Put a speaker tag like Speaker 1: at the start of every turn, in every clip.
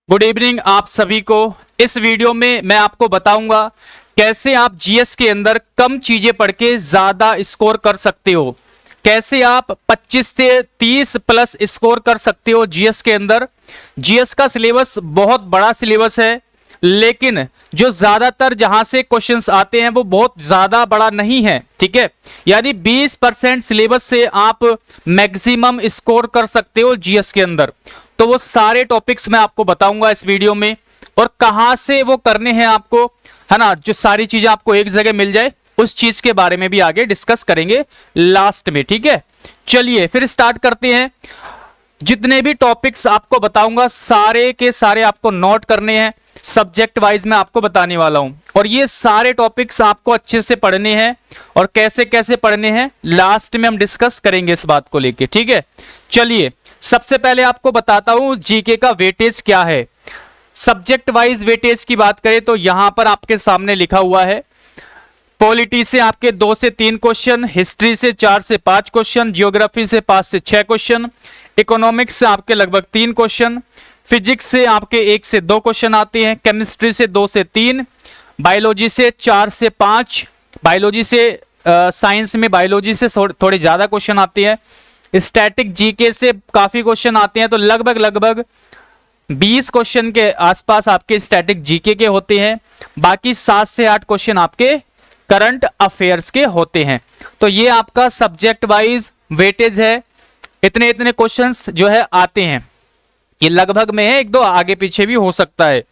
Speaker 1: Good evening आप सभी को। इस वीडियो में मैं आपको बताऊंगा कैसे आप जीएस के अंदर कम चीजें पढ़ के ज्यादा स्कोर कर सकते हो, कैसे आप 25 से 30 प्लस स्कोर कर सकते हो जीएस के अंदर। जीएस का सिलेबस बहुत बड़ा सिलेबस है, लेकिन जो ज्यादातर जहां से क्वेश्चंस आते हैं वो बहुत ज्यादा बड़ा नहीं है, ठीक है। यानी 20% सिलेबस से आप मैक्सिमम स्कोर कर सकते हो जीएस के अंदर। तो वो सारे टॉपिक्स मैं आपको बताऊंगा इस वीडियो में, और कहां से वो करने हैं आपको, है ना। जो सारी चीजें आपको एक जगह मिल जाए उस चीज के बारे में भी आगे डिस्कस करेंगे लास्ट में, ठीक है। चलिए फिर स्टार्ट करते हैं। जितने भी टॉपिक्स आपको बताऊंगा सारे के सारे आपको नोट करने हैं, सब्जेक्ट वाइज में आपको बताने वाला हूं, और ये सारे टॉपिक्स आपको अच्छे से पढ़ने हैं, और कैसे कैसे पढ़ने हैं लास्ट में हम डिस्कस करेंगे इस बात को लेके, ठीक है। चलिए सबसे पहले आपको बताता हूं जीके का वेटेज क्या है। सब्जेक्ट वाइज वेटेज की बात करें तो यहां पर आपके सामने लिखा हुआ है। पॉलिटी से आपके 2 से 3 क्वेश्चन, हिस्ट्री से 4 से 5 क्वेश्चन, जियोग्राफी से 5 से 6 क्वेश्चन, इकोनॉमिक्स से आपके लगभग 3 क्वेश्चन, फिजिक्स से आपके 1 से 2 क्वेश्चन आते हैं, केमिस्ट्री से 2 से 3, बायोलॉजी से 4 से 5, बायोलॉजी से साइंस में बायोलॉजी से थोड़े ज्यादा क्वेश्चन आते हैं, स्टैटिक जीके से काफी क्वेश्चन आते हैं। तो लगभग 20 क्वेश्चन के आसपास आपके स्टैटिक जीके के होते हैं, बाकी 7 से 8 क्वेश्चन आपके करंट अफेयर्स के होते हैं। तो ये आपका सब्जेक्ट वाइज वेटेज है, इतने इतने क्वेश्चंस जो है आते हैं। ये लगभग में है, एक दो आगे पीछे भी हो सकता है।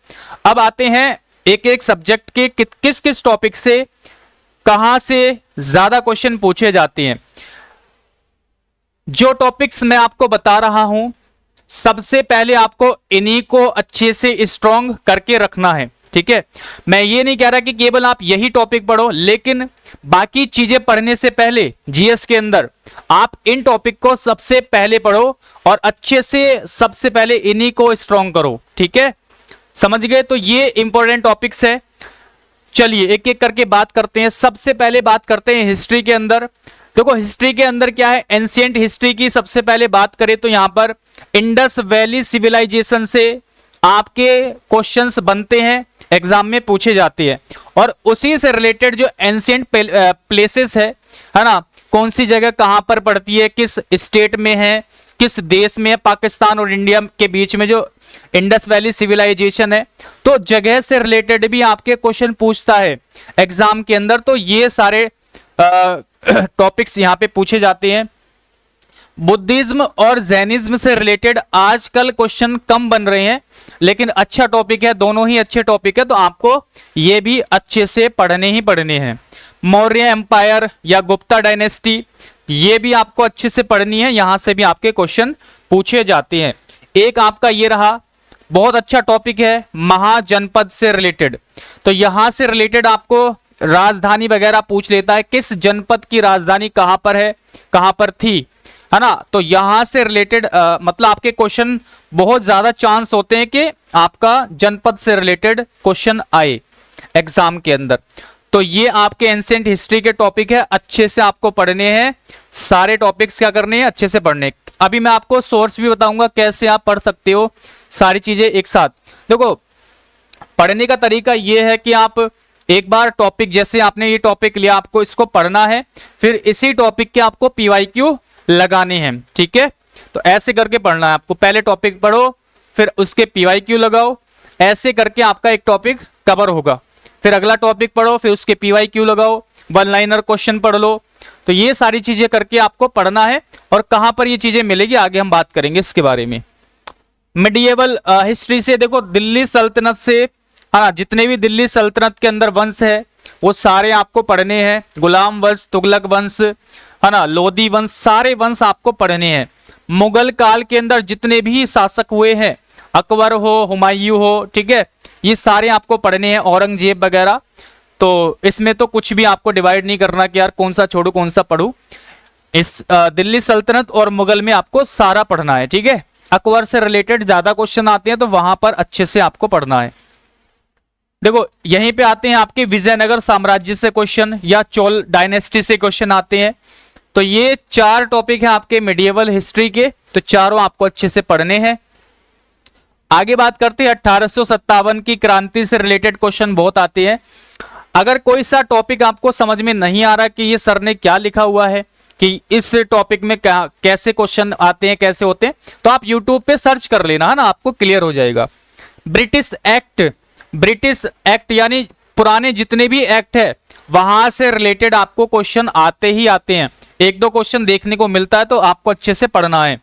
Speaker 1: अब आते हैं एक एक सब्जेक्ट के किस किस टॉपिक से कहां से ज्यादा क्वेश्चन पूछे जाते हैं। जो टॉपिक्स मैं आपको बता रहा हूं, सबसे पहले आपको इन्हीं को अच्छे से स्ट्रॉन्ग करके रखना है, ठीक है। मैं ये नहीं कह रहा कि केवल आप यही टॉपिक पढ़ो, लेकिन बाकी चीजें पढ़ने से पहले जीएस के अंदर आप इन टॉपिक को सबसे पहले पढ़ो, और अच्छे से सबसे पहले इन्हीं को स्ट्रॉन्ग करो, ठीक है। समझ गए? तो ये इंपॉर्टेंट टॉपिक्स है। चलिए एक एक करके बात करते हैं। सबसे पहले बात करते हैं हिस्ट्री के अंदर। देखो हिस्ट्री के अंदर क्या है, एंशिएंट हिस्ट्री की सबसे पहले बात करें तो यहां पर इंडस वैली सिविलाइजेशन से आपके क्वेश्चंस बनते हैं, एग्जाम में पूछे जाते हैं, और उसी से रिलेटेड जो एंशिएंट प्लेसेस है ना, कौन सी जगह कहां पर पड़ती है, किस स्टेट में है, किस देश में है, पाकिस्तान और इंडिया के बीच में जो इंडस वैली सिविलाइजेशन है, तो जगह से रिलेटेड भी आपके क्वेश्चन पूछता है एग्जाम के अंदर। तो ये सारे टॉपिक्स यहां पे पूछे जाते हैं। बुद्धिज्म और जैनिज्म से रिलेटेड आजकल क्वेश्चन कम बन रहे हैं, लेकिन अच्छा टॉपिक है, दोनों ही अच्छे टॉपिक है, तो आपको ये भी अच्छे से पढ़ने ही पढ़ने हैं। मौर्य एम्पायर या गुप्ता डायनेस्टी, ये भी आपको अच्छे से पढ़नी है, यहां से भी आपके क्वेश्चन पूछे जाते हैं। एक आपका ये रहा, बहुत अच्छा टॉपिक है, महाजनपद से रिलेटेड। तो यहां से रिलेटेड आपको राजधानी वगैरह पूछ लेता है, किस जनपद की राजधानी कहां पर है, कहां पर थी, है ना। तो यहां से रिलेटेड मतलब आपके क्वेश्चन बहुत ज्यादा चांस होते हैं कि आपका जनपद से रिलेटेड क्वेश्चन आए एग्जाम के अंदर। तो ये आपके एंशिएंट हिस्ट्री के टॉपिक है, अच्छे से आपको पढ़ने हैं, सारे टॉपिक्स क्या करने हैं, अच्छे से पढ़ने। अभी मैं आपको सोर्स भी बताऊंगा कैसे आप पढ़ सकते हो सारी चीजें एक साथ। देखो पढ़ने का तरीका ये है कि आप एक बार टॉपिक, जैसे आपने ये टॉपिक लिया, आपको इसको पढ़ना है, फिर इसी टॉपिक के आपको पीवाईक्यू लगाने हैं, ठीक है। तो ऐसे करके पढ़ना है आपको, पहले टॉपिक पढ़ो फिर उसके पीवाईक्यू लगाओ, ऐसे करके आपका एक टॉपिक कवर होगा। फिर अगला टॉपिक पढ़ो, फिर उसके पीवाईक्यू लगाओ, वन लाइनर क्वेश्चन पढ़ लो। तो ये सारी चीजें करके आपको पढ़ना है, और कहां पर ये चीजें मिलेगी आगे हम बात करेंगे इसके बारे में। मिडिएवल हिस्ट्री से देखो दिल्ली सल्तनत से, है ना, जितने भी दिल्ली सल्तनत के अंदर वंश है वो सारे आपको पढ़ने हैं। गुलाम वंश, तुगलक वंश, है ना, लोधी वंश, सारे वंश आपको पढ़ने हैं। मुगल काल के अंदर जितने भी शासक हुए हैं, अकबर हो, हुमायूं हो, ठीक है, ये सारे आपको पढ़ने हैं, औरंगजेब वगैरह। तो इसमें तो कुछ भी आपको डिवाइड नहीं करना कि यार कौन सा छोड़ू कौन सा पढ़ू। इस दिल्ली सल्तनत और मुगल में आपको सारा पढ़ना है, ठीक है। अकबर से रिलेटेड ज्यादा क्वेश्चन आते हैं, तो वहां पर अच्छे से आपको पढ़ना है। देखो यहीं पे आते हैं आपके विजयनगर साम्राज्य से क्वेश्चन, या चोल डायनेस्टी से क्वेश्चन आते हैं। तो ये 4 टॉपिक है आपके मिडिएवल हिस्ट्री के, तो चारों आपको अच्छे से पढ़ने हैं। आगे बात करते हैं 1857 की क्रांति से रिलेटेड क्वेश्चन बहुत आते हैं। अगर कोई सा टॉपिक आपको समझ में नहीं आ रहा कि ये सर ने क्या लिखा हुआ है, कि इस टॉपिक में क्या कैसे क्वेश्चन आते हैं, कैसे होते हैं, तो आप YouTube पे सर्च कर लेना, है ना, आपको क्लियर हो जाएगा। ब्रिटिश एक्ट यानी पुराने जितने भी एक्ट है वहां से रिलेटेड आपको क्वेश्चन आते ही आते हैं। एक दो क्वेश्चन देखने को मिलता है तो आपको अच्छे से पढ़ना है।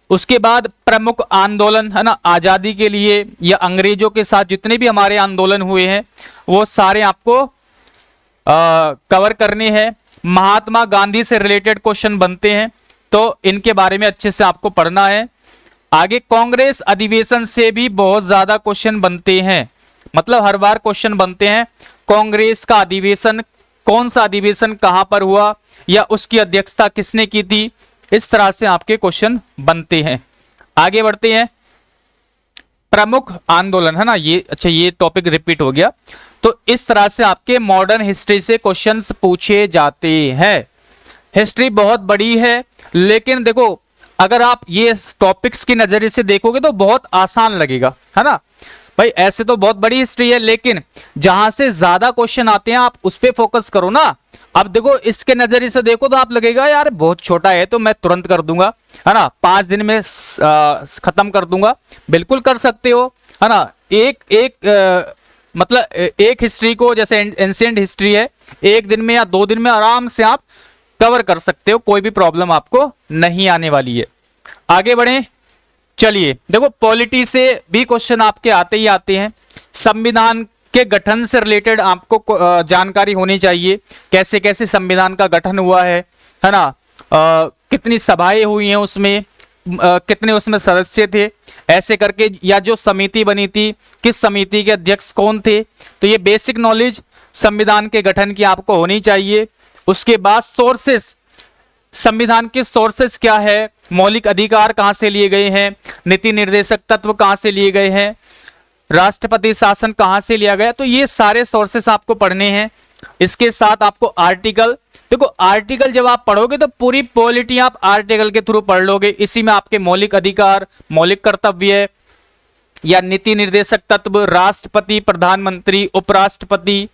Speaker 1: उसके बाद प्रमुख आंदोलन, है ना, आजादी के लिए या अंग्रेजों के साथ जितने भी हमारे आंदोलन हुए हैं वो सारे आपको कवर करने हैं। महात्मा गांधी से रिलेटेड क्वेश्चन बनते हैं तो इनके बारे में अच्छे से आपको पढ़ना है। आगे कांग्रेस अधिवेशन से भी बहुत ज्यादा क्वेश्चन बनते हैं, मतलब हर बार क्वेश्चन बनते हैं। कांग्रेस का अधिवेशन, कौन सा अधिवेशन कहां पर हुआ या उसकी अध्यक्षता किसने की थी, इस तरह से आपके क्वेश्चन बनते हैं। आगे बढ़ते हैं। प्रमुख आंदोलन, है ना, ये अच्छा ये टॉपिक रिपीट हो गया। तो इस तरह से आपके मॉडर्न हिस्ट्री से क्वेश्चंस पूछे जाते हैं। हिस्ट्री बहुत बड़ी है, लेकिन देखो अगर आप ये टॉपिक्स के नजरिए से देखोगे तो बहुत आसान लगेगा, है ना भाई। ऐसे तो बहुत बड़ी हिस्ट्री है, लेकिन जहां से ज्यादा क्वेश्चन आते हैं आप उस पर फोकस करो ना। अब देखो इसके नजरिए से देखो तो आप लगेगा यार बहुत छोटा है तो मैं तुरंत कर दूंगा, है ना, 5 दिन में खत्म कर दूंगा। बिल्कुल कर सकते हो, है ना। मतलब एक हिस्ट्री को, जैसे एंशिएंट हिस्ट्री है, 1 दिन में या 2 दिन में आराम से आप कवर कर सकते हो, कोई भी प्रॉब्लम आपको नहीं आने वाली है। आगे बढ़े, चलिए देखो पॉलिटी से भी क्वेश्चन आपके आते ही आते हैं। संविधान के गठन से रिलेटेड आपको जानकारी होनी चाहिए, कैसे कैसे संविधान का गठन हुआ है ना, कितनी सभाएं हुई हैं उसमें, कितने उसमें सदस्य थे, ऐसे करके, या जो समिति बनी थी किस समिति के अध्यक्ष कौन थे। तो ये बेसिक नॉलेज संविधान के गठन की आपको होनी चाहिए। उसके बाद सोर्सेस, संविधान के सोर्सेस क्या है, मौलिक अधिकार कहां से लिए गए हैं, नीति निर्देशक तत्व कहां से लिए गए हैं, राष्ट्रपति शासन कहां से लिया गया, तो ये सारे सोर्सेस आपको पढ़ने हैं। इसके साथ आपको आर्टिकल, देखो आर्टिकल जब आप पढ़ोगे तो पूरी पॉलिटी आप आर्टिकल के थ्रू पढ़ लोगे। इसी में आपके मौलिक अधिकार, मौलिक कर्तव्य या नीति निर्देशक तत्व, राष्ट्रपति, प्रधानमंत्री, उपराष्ट्रपति,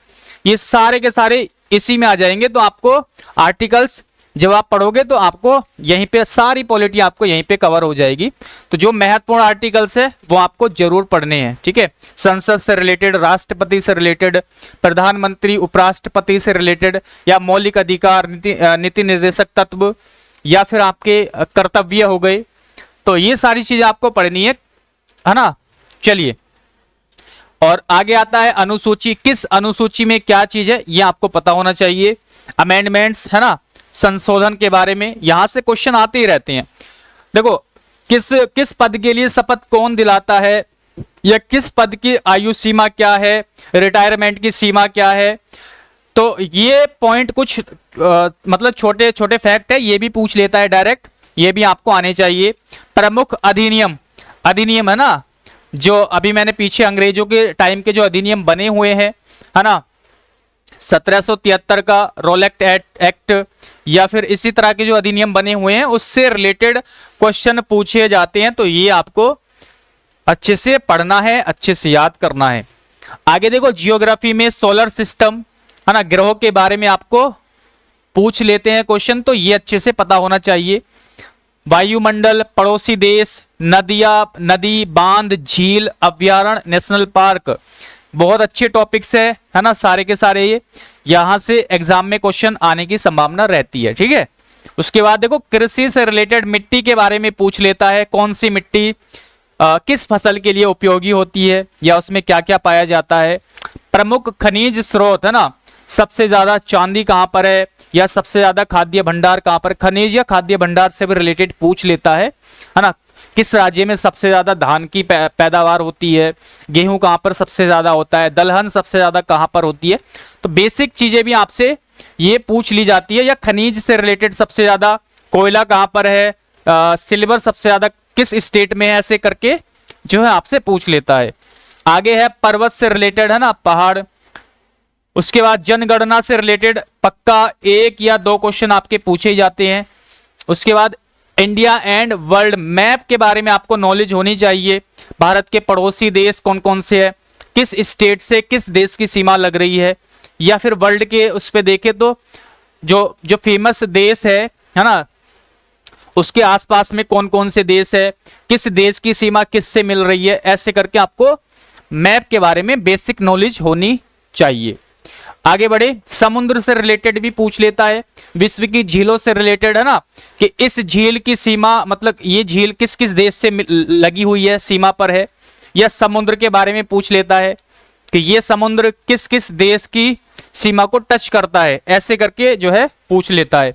Speaker 1: ये सारे के सारे इसी में आ जाएंगे। तो आपको आर्टिकल्स जब आप पढ़ोगे तो आपको यहीं पे सारी पॉलिटी आपको यहीं पे कवर हो जाएगी। तो जो महत्वपूर्ण आर्टिकल्स है वो आपको जरूर पढ़ने हैं, ठीक है। संसद से रिलेटेड, राष्ट्रपति से रिलेटेड, प्रधानमंत्री, उपराष्ट्रपति से रिलेटेड, या मौलिक अधिकार, नीति निर्देशक तत्व, या फिर आपके कर्तव्य हो गए। तो ये सारी चीजें आपको पढ़नी है ना। चलिए, और आगे आता है अनुसूची। किस अनुसूची में क्या चीज है ये आपको पता होना चाहिए। अमेंडमेंट्स, है ना, संशोधन के बारे में यहां से क्वेश्चन आते ही रहते हैं। देखो किस पद के लिए शपथ कौन दिलाता है, या किस पद की आयु सीमा क्या है, रिटायरमेंट की सीमा क्या है। तो ये पॉइंट कुछ मतलब छोटे छोटे फैक्ट है, ये भी पूछ लेता है डायरेक्ट, ये भी आपको आने चाहिए। प्रमुख अधिनियम, अधिनियम है ना, जो अभी मैंने पीछे अंग्रेजों के टाइम के जो अधिनियम बने हुए हैं, है ना, 1773 का रोलेक्ट एक्ट, या फिर इसी तरह के जो अधिनियम बने हुए हैं उससे रिलेटेड क्वेश्चन पूछे जाते हैं। तो ये आपको अच्छे से पढ़ना है, अच्छे से याद करना है। आगे देखो जियोग्राफी में सोलर सिस्टम, है ना, ग्रहों के बारे में आपको पूछ लेते हैं क्वेश्चन, तो ये अच्छे से पता होना चाहिए। वायुमंडल, पड़ोसी देश, नदियां, नदी, बांध, झील, अभ्यारण्य, नेशनल पार्क, बहुत अच्छे टॉपिक्स है ना, सारे के सारे ये यहां से एग्जाम में क्वेश्चन आने की संभावना रहती है, ठीक है। उसके बाद देखो कृषि से रिलेटेड मिट्टी के बारे में पूछ लेता है, कौन सी मिट्टी किस फसल के लिए उपयोगी होती है, या उसमें क्या क्या पाया जाता है। प्रमुख खनिज स्रोत, है ना, सबसे ज्यादा चांदी कहां पर है, या सबसे ज्यादा खाद्य भंडार कहां पर, खनिज या खाद्य भंडार से भी रिलेटेड पूछ लेता है ना। किस राज्य में सबसे ज्यादा धान की पैदावार होती है, गेहूं कहां पर सबसे ज्यादा होता है, दलहन सबसे ज्यादा कहां पर होती है। तो बेसिक चीजें भी आपसे ये पूछ ली जाती है। या खनिज से रिलेटेड सबसे ज्यादा कोयला कहां पर है, सिल्वर सबसे ज्यादा किस स्टेट में है, ऐसे करके जो है आपसे पूछ लेता है। आगे है पर्वत से रिलेटेड, है ना, पहाड़। उसके बाद जनगणना से रिलेटेड पक्का 1 या 2 क्वेश्चन आपके पूछे जाते हैं। उसके बाद इंडिया एंड वर्ल्ड मैप के बारे में आपको नॉलेज होनी चाहिए। भारत के पड़ोसी देश कौन कौन से है, किस स्टेट से किस देश की सीमा लग रही है, या फिर वर्ल्ड के उस पे देखे तो जो जो फेमस देश है ना, उसके आसपास में कौन कौन से देश है, किस देश की सीमा किस से मिल रही है, ऐसे करके आपको मैप के बारे में बेसिक नॉलेज होनी चाहिए। आगे बढ़े, समुद्र से रिलेटेड भी पूछ लेता है, विश्व की झीलों से रिलेटेड है ना, कि इस झील की सीमा मतलब ये झील किस किस देश से लगी हुई है, सीमा पर है, या समुद्र के बारे में पूछ लेता है कि ये समुद्र किस किस देश की सीमा को टच करता है, ऐसे करके जो है पूछ लेता है।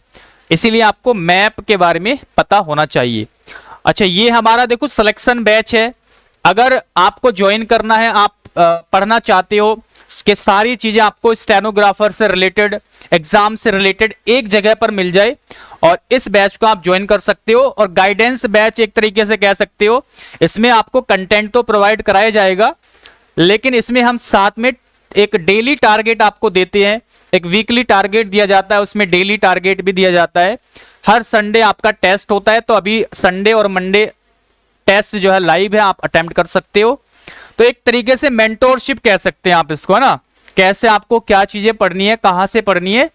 Speaker 1: इसीलिए आपको मैप के बारे में पता होना चाहिए। अच्छा, ये हमारा देखो सिलेक्शन बैच है, अगर आपको ज्वाइन करना है, आप पढ़ना चाहते हो कि सारी चीजें आपको स्टेनोग्राफर से रिलेटेड, एग्जाम से रिलेटेड एक जगह पर मिल जाए, और इस बैच को आप ज्वाइन कर सकते हो। और गाइडेंस बैच एक तरीके से कह सकते हो, इसमें आपको कंटेंट तो प्रोवाइड कराया जाएगा, लेकिन इसमें हम साथ में एक डेली टारगेट आपको देते हैं, एक वीकली टारगेट दिया जाता है, उसमें डेली टारगेट भी दिया जाता है। हर संडे आपका टेस्ट होता है, तो अभी संडे और मंडे टेस्ट जो है लाइव है, आप अटेम्प्ट कर सकते हो। तो एक तरीके से मेंटोरशिप कह सकते हैं आप इसको, है ना, कैसे आपको क्या चीजें पढ़नी है, कहां से पढ़नी है।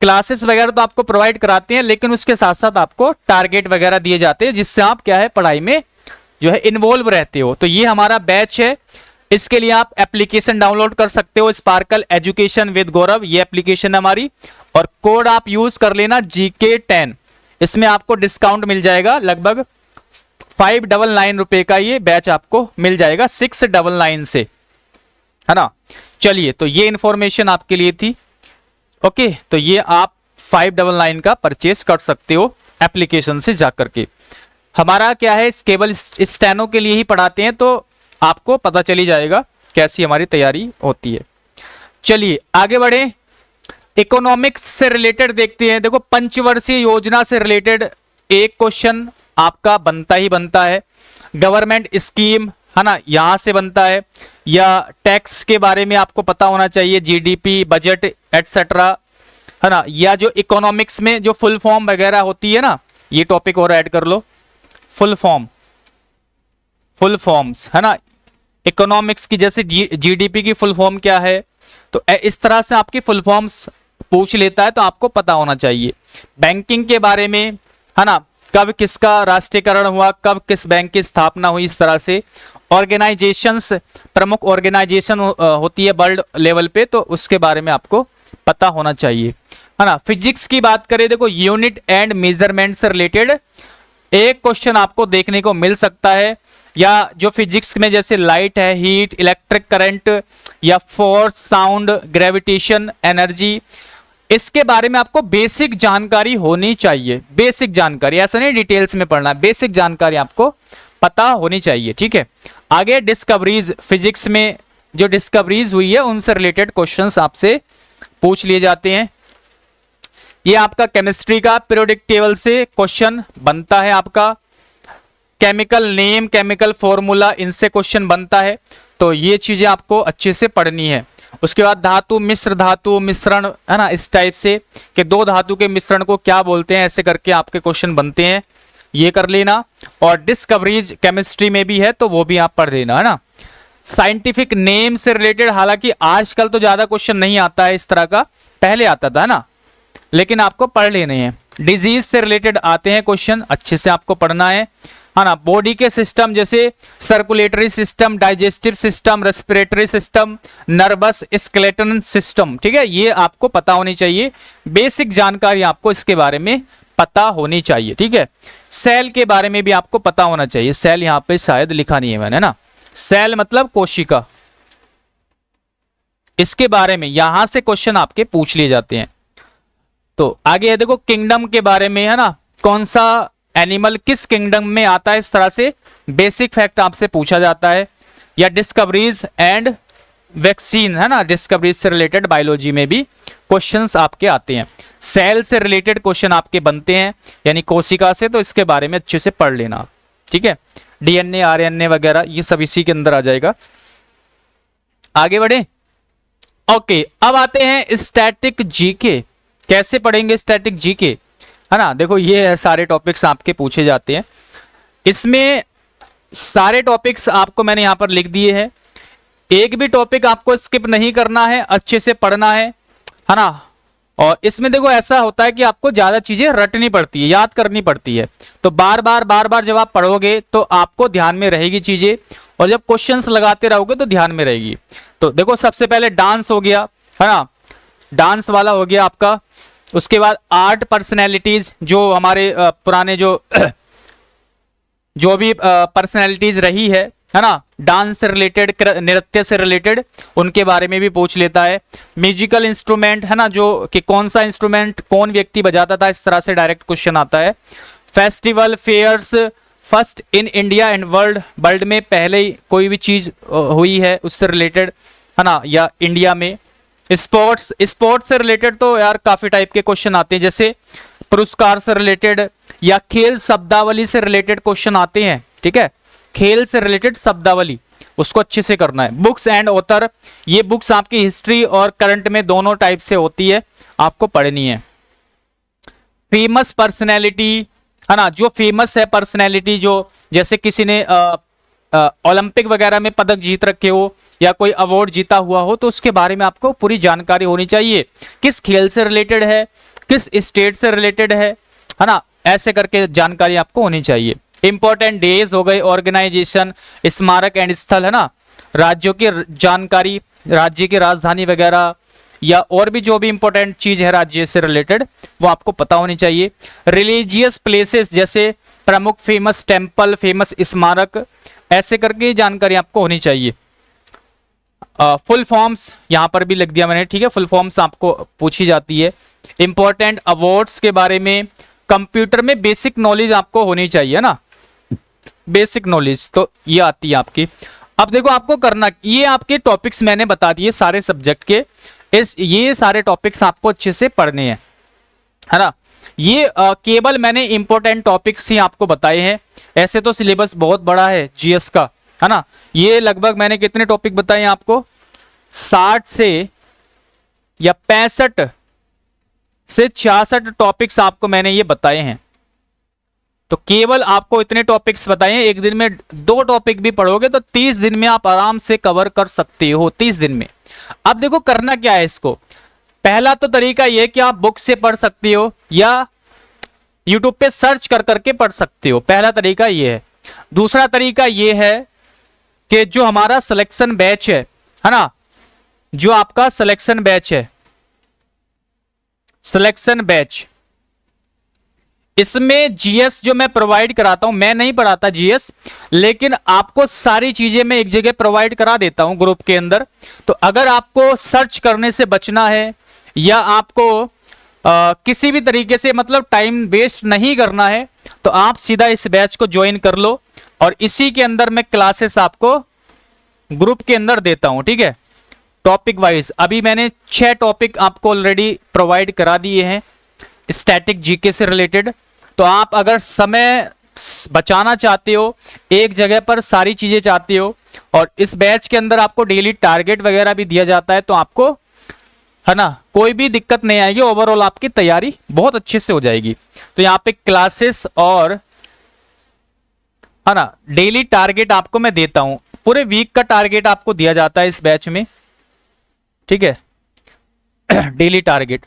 Speaker 1: क्लासेस वगैरह तो आपको प्रोवाइड कराते हैं, लेकिन उसके साथ साथ आपको टारगेट वगैरह दिए जाते हैं, जिससे आप क्या है पढ़ाई में जो है इन्वॉल्व रहते हो। तो ये हमारा बैच है, इसके लिए आप एप्लीकेशन डाउनलोड कर सकते हो, स्पार्कल एजुकेशन विद गौरव, ये एप्लीकेशन है हमारी, और कोड आप यूज कर लेना GK10, इसमें आपको डिस्काउंट मिल जाएगा, लगभग 599 रुपए का ये बैच आपको मिल जाएगा 699 से, है ना। चलिए, तो ये इंफॉर्मेशन आपके लिए थी। ओके, तो ये आप 599 का परचेस कर सकते हो एप्लीकेशन से जाकर के। हमारा क्या है, केवल स्टेनो के लिए ही पढ़ाते हैं, तो आपको पता चली जाएगा कैसी हमारी तैयारी होती है। चलिए आगे बढ़े, इकोनॉमिक्स से रिलेटेड देखते हैं। देखो, पंचवर्षीय योजना से रिलेटेड एक क्वेश्चन आपका बनता ही बनता है, गवर्नमेंट स्कीम, है ना, यहां से बनता है, या टैक्स के बारे में आपको पता होना चाहिए, GDP, बजट एटसेट्रा, है ना, या जो इकोनॉमिक्स में जो फुल फॉर्म वगैरह होती है ना, ये टॉपिक और ऐड कर लो, फुल फॉर्म्स, है ना, इकोनॉमिक्स की, जैसे GDP की फुल फॉर्म क्या है, तो इस तरह से आपकी फुल फॉर्म्स पूछ लेता है, तो आपको पता होना चाहिए। बैंकिंग के बारे में, है ना, कब किसका राष्ट्रीयकरण हुआ, कब किस बैंक की स्थापना हुई, इस तरह से। ऑर्गेनाइजेशंस, प्रमुख ऑर्गेनाइजेशन होती है वर्ल्ड लेवल पे, तो उसके बारे में आपको पता होना चाहिए, है ना। फिजिक्स की बात करें, देखो यूनिट एंड मेजरमेंट से रिलेटेड एक क्वेश्चन आपको देखने को मिल सकता है, या जो फिजिक्स में जैसे लाइट है, हीट, इलेक्ट्रिक करंट, या फोर्स, साउंड, ग्रेविटेशन, एनर्जी, इसके बारे में आपको बेसिक जानकारी होनी चाहिए। बेसिक जानकारी, ऐसा नहीं डिटेल्स में पढ़ना, बेसिक जानकारी आपको पता होनी चाहिए, ठीक है। आगे डिस्कवरीज, फिजिक्स में जो डिस्कवरीज हुई है उनसे रिलेटेड क्वेश्चंस आपसे पूछ लिए जाते हैं। ये आपका केमिस्ट्री का पीरियोडिक टेबल से क्वेश्चन बनता है, आपका केमिकल नेम, केमिकल फॉर्मूला, इनसे क्वेश्चन बनता है, तो ये चीजें आपको अच्छे से पढ़नी है। उसके बाद धातु, मिश्र धातु, मिश्रण, है ना, इस टाइप से कि दो धातु के मिश्रण को क्या बोलते हैं, ऐसे करके आपके क्वेश्चन बनते हैं, ये कर लेना। और डिस्कवरीज केमिस्ट्री में भी है, तो वो भी आप पढ़ लेना, है ना। साइंटिफिक नेम से रिलेटेड, हालांकि आजकल तो ज्यादा क्वेश्चन नहीं आता है इस तरह का, पहले आता था, है ना, लेकिन आपको पढ़ लेने हैं। डिजीज से रिलेटेड आते हैं क्वेश्चन, अच्छे से आपको पढ़ना है ना। बॉडी के सिस्टम जैसे circulatory system, digestive system, respiratory system, nervous skeleton system, ठीक है, ये आपको पता होनी चाहिए। बेसिक जानकारी आपको इसके बारे में पता होनी चाहिए, ठीक है। सेल के बारे में भी आपको पता होना चाहिए, सेल यहाँ पे शायद लिखा नहीं है मैंने ना, सेल मतलब कोशिका, इसके बारे में यहां से क्वेश्चन आपके पूछ लिए जाते हैं। तो आगे है, देखो किंगडम के बारे में, है ना, कौन सा एनिमल किस किंगडम में आता है, इस तरह से बेसिक फैक्ट आपसे पूछा जाता है। या डिस्कवरीज एंड वैक्सीन, है ना, डिस्कवरीज से रिलेटेड बायोलॉजी में भी क्वेश्चंस आपके आते हैं। सेल से रिलेटेड क्वेश्चन आपके बनते हैं, यानी कोशिका से, तो इसके बारे में अच्छे से पढ़ लेना, ठीक है। DNA, RNA वगैरह ये सब इसी के अंदर आ जाएगा। आगे बढ़े, ओके, अब आते हैं स्टैटिक जीके। कैसे पढ़ेंगे स्टैटिक जीके, है ना। देखो ये सारे टॉपिक्स आपके पूछे जाते हैं, इसमें सारे टॉपिक्स आपको मैंने यहां पर लिख दिए हैं, एक भी टॉपिक आपको स्किप नहीं करना है, अच्छे से पढ़ना है ना। और इसमें देखो ऐसा होता है कि आपको ज्यादा चीजें रटनी पड़ती है, याद करनी पड़ती है, तो बार बार जब आप पढ़ोगे तो आपको ध्यान में रहेगी चीजें, और जब क्वेश्चंस लगाते रहोगे तो ध्यान में रहेगी। तो देखो सबसे पहले डांस हो गया, है ना, डांस वाला हो गया आपका। उसके बाद आर्ट पर्सनैलिटीज, जो हमारे पुराने जो भी पर्सनैलिटीज रही है ना, डांस से रिलेटेड, नृत्य से रिलेटेड, उनके बारे में भी पूछ लेता है। म्यूजिकल इंस्ट्रूमेंट, है ना, जो कि कौन सा इंस्ट्रूमेंट कौन व्यक्ति बजाता था, इस तरह से डायरेक्ट क्वेश्चन आता है। Festival, fairs, first in India and world, world में पहले ही कोई भी चीज हुई है उससे रिलेटेड, है ना, या इंडिया में। स्पोर्ट्स, स्पोर्ट्स से रिलेटेड तो यार काफी टाइप के क्वेश्चन आते हैं, जैसे पुरस्कार से रिलेटेड या खेल शब्दावली से रिलेटेड क्वेश्चन आते हैं, ठीक है, खेल से रिलेटेड शब्दावली, उसको अच्छे से करना है। बुक्स एंड ऑथर, ये बुक्स आपकी हिस्ट्री और करंट में दोनों टाइप से होती है, आपको पढ़नी है। फेमस पर्सनैलिटी, है ना, जो फेमस है पर्सनैलिटी, जो जैसे किसी ने ओलंपिक वगैरह में पदक जीत रखे हो या कोई अवार्ड जीता हुआ हो, तो उसके बारे में आपको पूरी जानकारी होनी चाहिए, किस खेल से रिलेटेड है, किस स्टेट से रिलेटेड है ना, ऐसे करके जानकारी आपको होनी चाहिए। इंपॉर्टेंट डेज हो गए, ऑर्गेनाइजेशन, स्मारक एंड स्थल, है ना, राज्यों की जानकारी, राज्य की राजधानी वगैरह, या और भी जो भी इंपॉर्टेंट चीज है राज्य से रिलेटेड, वो आपको पता होनी चाहिए। रिलीजियस प्लेसेस, जैसे प्रमुख फेमस टेम्पल, फेमस स्मारक, ऐसे करके जानकारी आपको होनी चाहिए। फुल फॉर्म्स यहां पर भी लिख दिया मैंने, ठीक है, फुल फॉर्म्स आपको पूछी जाती है। इंपॉर्टेंट अवार्ड्स के बारे में, कंप्यूटर में बेसिक नॉलेज आपको होनी चाहिए ना, बेसिक नॉलेज, तो ये आती है आपकी। अब देखो आपको करना, ये आपके टॉपिक्स मैंने बता दिए सारे सब्जेक्ट के, ये सारे टॉपिक्स आपको अच्छे से पढ़ने हैं, है ना। ये केवल मैंने इंपॉर्टेंट टॉपिक्स ही आपको बताए हैं, ऐसे तो सिलेबस बहुत बड़ा है जीएस का, है ना। ये लगभग मैंने कितने टॉपिक बताए हैं आपको, 60 से या 65 से 66 टॉपिक्स आपको मैंने ये बताए हैं। तो केवल आपको इतने टॉपिक्स बताए हैं, एक दिन में 2 टॉपिक भी पढ़ोगे तो 30 दिन में आप आराम से कवर कर सकते हो, 30 दिन में। अब देखो करना क्या है इसको, पहला तो तरीका यह कि आप बुक से पढ़ सकते हो या यूट्यूब पे सर्च कर करके पढ़ सकते हो, पहला तरीका यह है। दूसरा तरीका यह है कि जो हमारा सिलेक्शन बैच है ना, जो आपका सिलेक्शन बैच है, सिलेक्शन बैच, इसमें जीएस जो मैं प्रोवाइड कराता हूं, मैं नहीं पढ़ाता जीएस, लेकिन आपको सारी चीजें मैं एक जगह प्रोवाइड करा देता हूं ग्रुप के अंदर। तो अगर आपको सर्च करने से बचना है या आपको किसी भी तरीके से मतलब टाइम वेस्ट नहीं करना है, तो आप सीधा इस बैच को ज्वाइन कर लो, और इसी के अंदर मैं क्लासेस आपको ग्रुप के अंदर देता हूं, ठीक है, टॉपिक वाइज। अभी मैंने 6 टॉपिक आपको ऑलरेडी प्रोवाइड करा दिए हैं स्टैटिक जीके से रिलेटेड। तो आप अगर समय बचाना चाहते हो, एक जगह पर सारी चीजें चाहते हो, और इस बैच के अंदर आपको डेली टारगेट वगैरह भी दिया जाता है, तो आपको, है ना, कोई भी दिक्कत नहीं आएगी, ओवरऑल आपकी तैयारी बहुत अच्छे से हो जाएगी। तो यहाँ पे क्लासेस और, है ना, डेली टारगेट आपको मैं देता हूं, पूरे वीक का टारगेट आपको दिया जाता है इस बैच में, ठीक है, डेली टारगेट।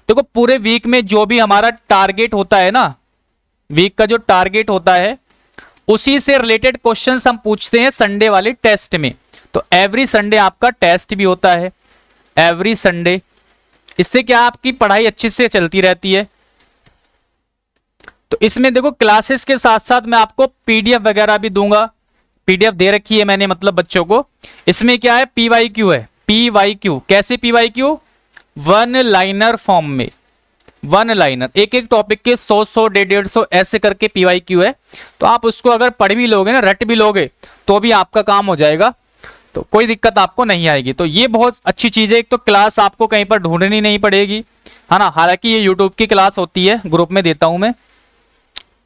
Speaker 1: देखो पूरे वीक में जो भी हमारा टारगेट होता है ना, वीक का जो टारगेट होता है, उसी से रिलेटेड क्वेश्चंस हम पूछते हैं संडे वाले टेस्ट में। तो एवरी संडे आपका टेस्ट भी होता है, एवरी संडे। इससे क्या आपकी पढ़ाई अच्छे से चलती रहती है। तो इसमें देखो क्लासेस के साथ साथ मैं आपको पीडीएफ वगैरह भी दूंगा, पीडीएफ दे रखी है मैंने मतलब बच्चों को। इसमें क्या है, पीवाईक्यू है, पीवाईक्यू। कैसे पीवाईक्यू, 1 लाइनर फॉर्म में, 1 लाइनर, एक एक टॉपिक के 100 150 ऐसे करके पीवाईक्यू है। तो आप उसको अगर पढ़ भी लोगे ना, रट भी लोगे, तो भी आपका काम हो जाएगा, तो कोई दिक्कत आपको नहीं आएगी। तो ये बहुत अच्छी चीज है। एक तो क्लास आपको कहीं पर ढूंढनी नहीं पड़ेगी, है ना, हालांकि ये यूट्यूब की क्लास होती है, ग्रुप में देता हूं मैं।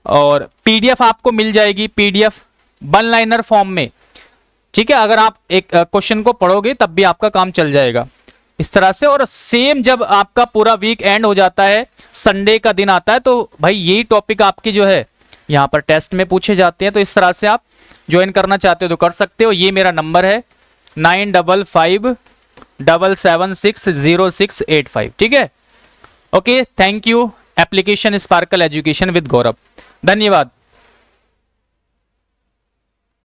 Speaker 1: और पीडीएफ आपको मिल जाएगी, पीडीएफ 1 लाइनर फॉर्म में, ठीक है। अगर आप एक क्वेश्चन को पढ़ोगे तब भी आपका काम चल जाएगा इस तरह से। और सेम जब आपका पूरा वीक एंड हो जाता है, संडे का दिन आता है, तो भाई यही टॉपिक आपकी जो है यहाँ पर टेस्ट में पूछे जाते हैं। तो इस तरह से आप ज्वाइन करना चाहते हो तो कर सकते हो। ये मेरा नंबर है 9557760685। ठीक है, okay, thank you. Application Sparkle Education with Gaurav. धन्यवाद।